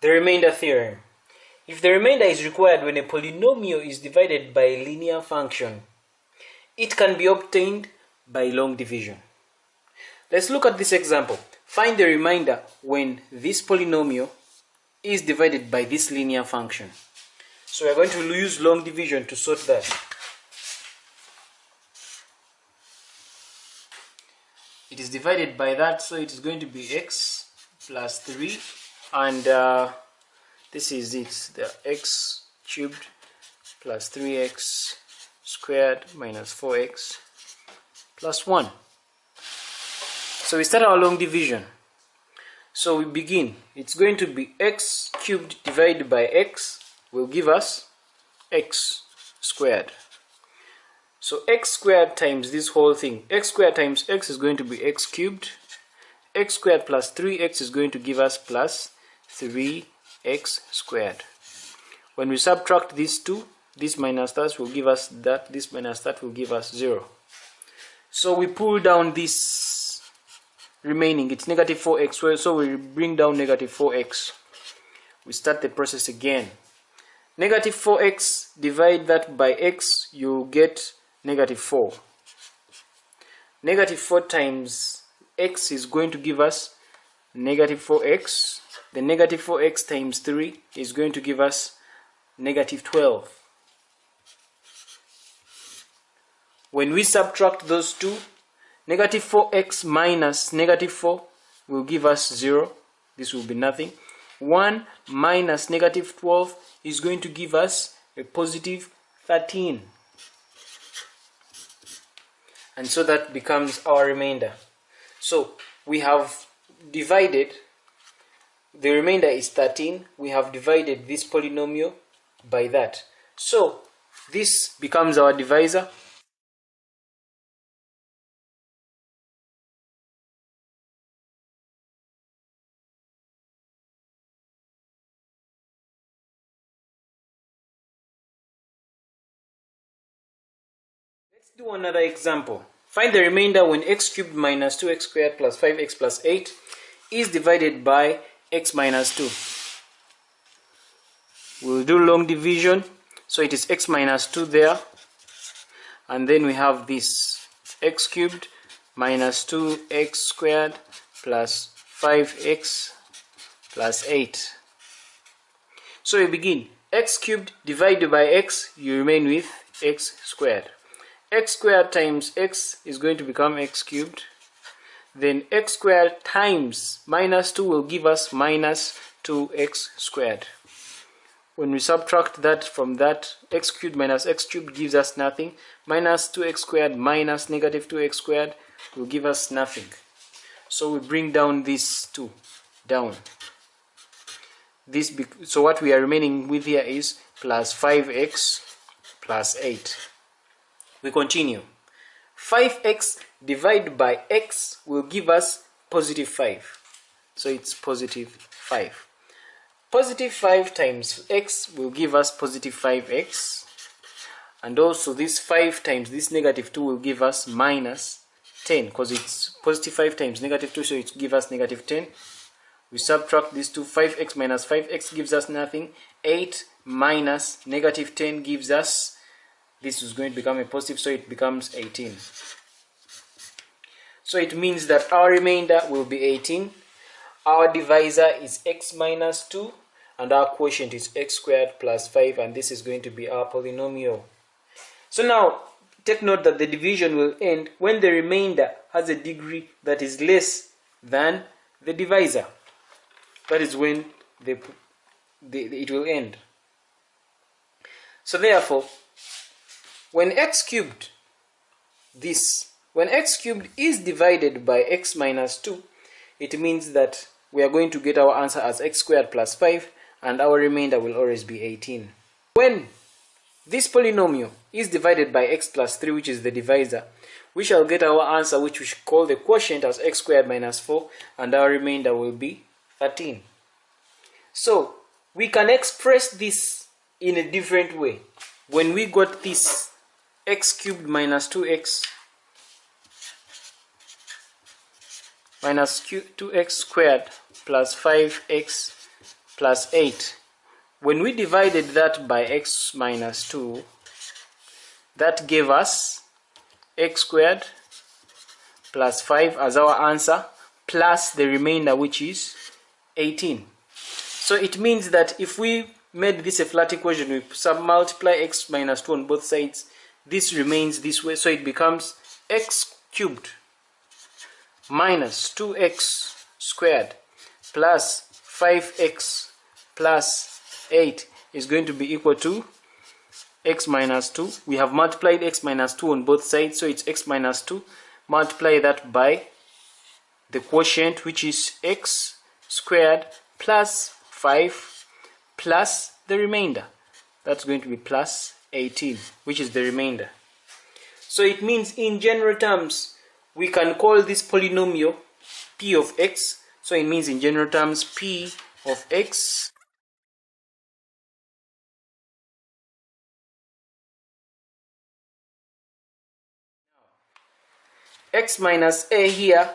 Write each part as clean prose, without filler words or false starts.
The remainder theorem. If the remainder is required when a polynomial is divided by a linear function, it can be obtained by long division. Let's look at this example. Find the remainder when this polynomial is divided by this linear function. So we are going to use long division to sort that. It is divided by that, so it is going to be x plus 3, and this is it, the x cubed plus 3x squared minus 4x plus 1. So we start our long division. So we begin. It's going to be x cubed divided by x will give us x squared. So x squared times this whole thing, x squared times x is going to be x cubed. X squared plus 3x is going to give us plus 3x squared. When we subtract these two, this minus that will give us that, this minus that will give us 0. So we pull down this remaining, it's negative 4x, so we bring down negative 4x. We start the process again. Negative 4x, divide that by x, you get negative 4. Negative 4 times x is going to give us negative 4x. The negative 4x times 3 is going to give us negative 12. When we subtract those two, negative 4x minus negative 4 will give us 0. This will be nothing. 1 minus negative 12 is going to give us a positive 13. And so that becomes our remainder. So we have divided, the remainder is 13. We have divided this polynomial by that. So this becomes our divisor. Let's do another example. Find the remainder when x cubed minus 2x squared plus 5x plus 8 is divided by x minus 2. We'll do long division. So it is x minus 2 there. And then we have this x cubed minus 2x squared plus 5x plus 8. So we begin. X cubed divided by x, you remain with x squared. X squared times x is going to become x cubed. Then x squared times minus 2 will give us minus 2x squared. When we subtract that from that, x cubed minus x cubed gives us nothing. Minus 2x squared minus negative 2x squared will give us nothing. So we bring down these two down. So what we are remaining with here is plus 5x plus 8. We continue. 5x divided by x will give us positive 5. So it's positive 5. Positive 5 times x will give us positive 5x. And also this 5 times this negative 2 will give us minus 10. Because it's positive 5 times negative 2, so it gives us negative 10. We subtract these two. 5x minus 5x gives us nothing. 8 minus negative 10 gives us, this is going to become a positive, so it becomes 18. So it means that our remainder will be 18. Our divisor is x minus 2, and our quotient is x squared plus 5, and this is going to be our polynomial. So now, take note that the division will end when the remainder has a degree that is less than the divisor. That is when it will end. So therefore, when x cubed is divided by x minus 2, it means that we are going to get our answer as x squared plus 5, and our remainder will always be 18. When this polynomial is divided by x plus 3, which is the divisor, we shall get our answer, which we should call the quotient, as x squared minus 4, and our remainder will be 13. So we can express this in a different way. When we got this x cubed minus 2x minus 2x squared plus 5x plus 8. When we divided that by x minus 2, that gave us x squared plus 5 as our answer, plus the remainder, which is 18. So it means that if we made this a flat equation, we multiply x minus 2 on both sides, this remains this way, so it becomes x cubed minus 2x squared plus 5x plus 8 is going to be equal to x minus 2. We have multiplied x minus 2 on both sides, so it's x minus 2. Multiply that by the quotient, which is x squared plus 5 plus the remainder. That's going to be plus 18, which is the remainder. So it means in general terms, we can call this polynomial p of x. So it means in general terms, p of x x minus a here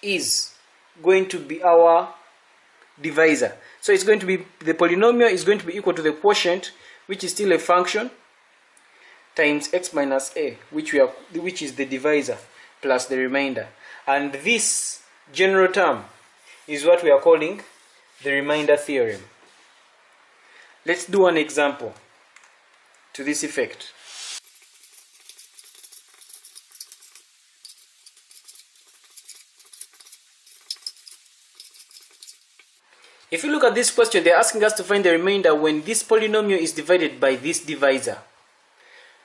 is going to be our divisor. So it's going to be, the polynomial is going to be equal to the quotient, which is still a function, times x minus a, which is the divisor, plus the remainder. And this general term is what we are calling the remainder theorem. Let's do an example to this effect. If you look at this question, they're asking us to find the remainder when this polynomial is divided by this divisor.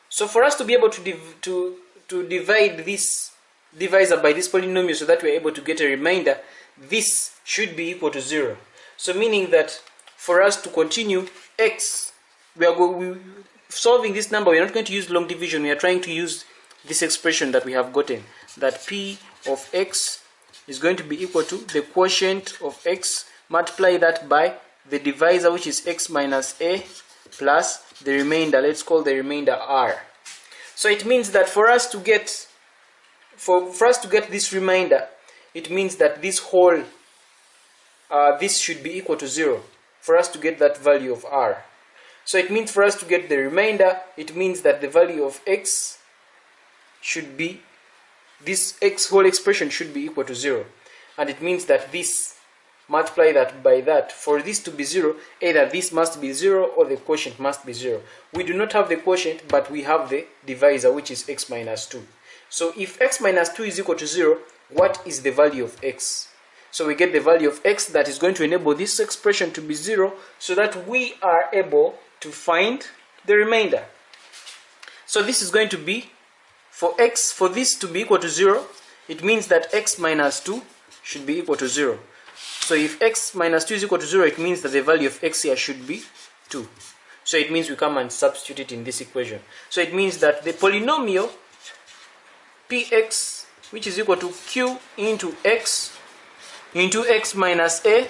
So for us to be able to divide this divisor by this polynomial so that we're able to get a remainder, this should be equal to 0. So meaning that for us to continue x, solving this number, we're not going to use long division. We are trying to use this expression that we have gotten, that p of x is going to be equal to the quotient of x, multiply that by the divisor, which is x minus a, plus the remainder. Let's call the remainder r. So it means that for us to get this remainder, it means that this whole this should be equal to 0 for us to get that value of r. So it means for us to get the remainder, it means that the value of x should be, this x whole expression should be equal to 0, and it means that this, multiply that by that. For this to be 0, either this must be 0 or the quotient must be 0. We do not have the quotient, but we have the divisor, which is x minus 2. So if x minus 2 is equal to 0, what is the value of x? So we get the value of x that is going to enable this expression to be 0, so that we are able to find the remainder. So this is going to be, for this to be equal to 0, it means that x minus 2 should be equal to 0. So if x minus 2 is equal to 0, it means that the value of x here should be 2. So it means we come and substitute it in this equation. So it means that the polynomial px, which is equal to q into x minus a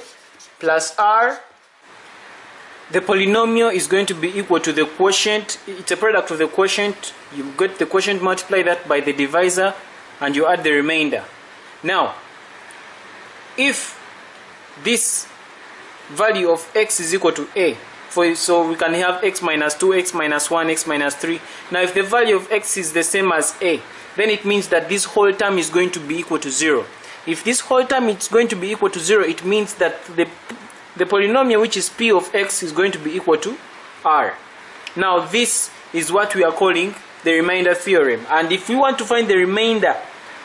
plus r, the polynomial is going to be equal to the quotient. It's a product of the quotient. You get the quotient, multiply that by the divisor, and you add the remainder. Now, if this value of x is equal to a, so we can have x minus 2, x minus 1, x minus 3. Now if the value of x is the same as a, then it means that this whole term is going to be equal to 0. If this whole term is going to be equal to 0, it means that the polynomial, which is p of x, is going to be equal to r. Now this is what we are calling the remainder theorem. And if we want to find the remainder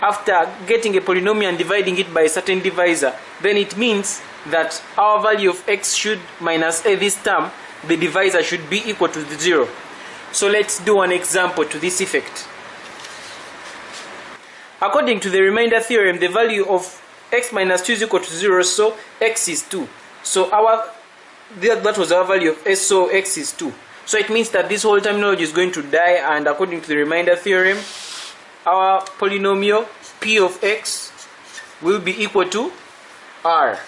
after getting a polynomial and dividing it by a certain divisor, then it means that our value of x should minus a, this term, the divisor should be equal to the 0. So let's do an example to this effect. According to the remainder theorem, the value of x minus 2 is equal to 0, so x is 2. So that was our value of s, so x is 2. So it means that this whole terminology is going to die, and according to the remainder theorem, our polynomial p of x will be equal to r.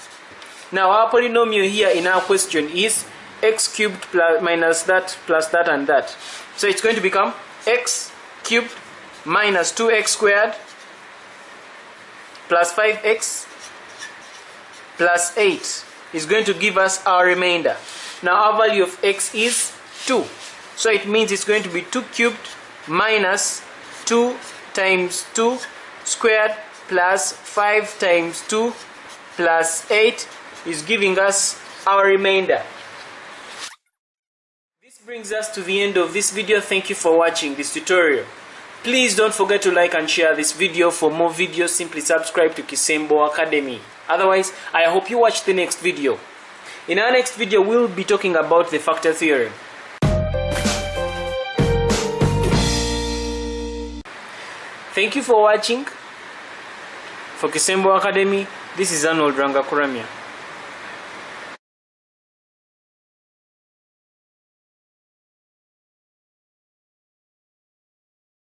Now our polynomial here in our question is x cubed minus that plus that and that. So it's going to become x cubed minus 2x squared plus 5x plus 8 is going to give us our remainder. Now our value of x is 2. So it means it's going to be 2 cubed minus 2 times 2 squared plus 5 times 2 plus 8 is giving us our remainder. This brings us to the end of this video. Thank you for watching this tutorial. Please don't forget to like and share this video. For more videos, simply subscribe to Kisembo Academy. Otherwise, I hope you watch the next video. In our next video, we'll be talking about the factor theorem. Thank you for watching. For Kisembo Academy, this is Arnold Rangakuramia.